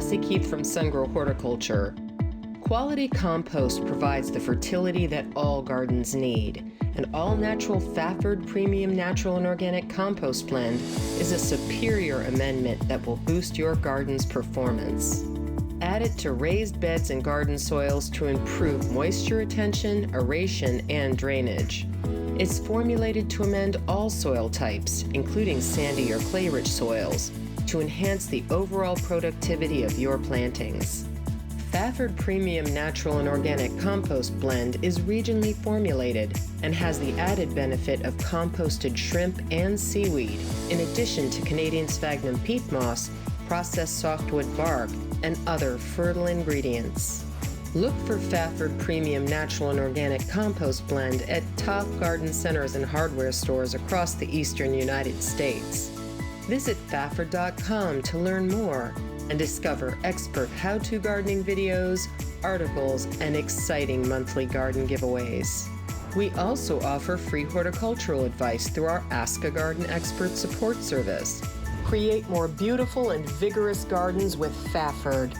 Jesse Keith from Sungrow Horticulture. Quality compost provides the fertility that all gardens need. An all-natural Fafard Premium Natural and Organic Compost Blend is a superior amendment that will boost your garden's performance. Add it to raised beds and garden soils to improve moisture retention, aeration, and drainage. It's formulated to amend all soil types, including sandy or clay-rich soils, to enhance the overall productivity of your plantings. Fafard Premium Natural and Organic Compost Blend is regionally formulated and has the added benefit of composted shrimp and seaweed, in addition to Canadian sphagnum peat moss, processed softwood bark, and other fertile ingredients. Look for Fafard Premium Natural and Organic Compost Blend at top garden centers and hardware stores across the eastern United States. Visit Fafard.com to learn more and discover expert how-to gardening videos, articles, and exciting monthly garden giveaways. We also offer free horticultural advice through our Ask a Garden Expert support service. Create more beautiful and vigorous gardens with Fafard.